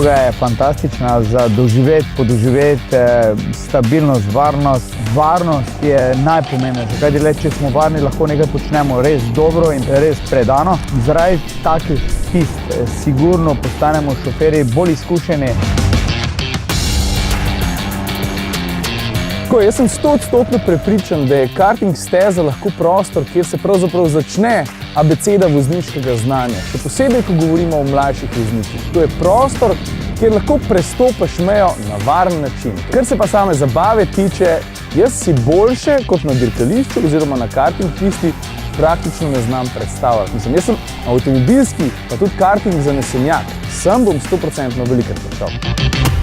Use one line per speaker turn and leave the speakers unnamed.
Proga je fantastična za doživeti, podoživeti, stabilnost, varnost. Varnost je najpomembnejša, kajti le če smo varni, lahko nekaj počnemo res dobro in res predano. Zaradi takih pist sigurno postanemo šoferji bolj izkušeni.
Jaz sem 100% prepričan, da je karting steza lahko prostor, kjer se pravzaprav začne abeceda vozniškega znanja. Še posebej, ko govorimo o mlajših voznikih. To je prostor, kjer lahko prestopaš mejo na varen način. Kar se pa same zabave tiče, jaz si boljše kot na dirkališču oziroma na karting pisti praktično ne znam predstavljati. Mislim, jaz sem avtomobilski, pa tudi karting zanesenjak. Sam bom 100% velikrat prišel.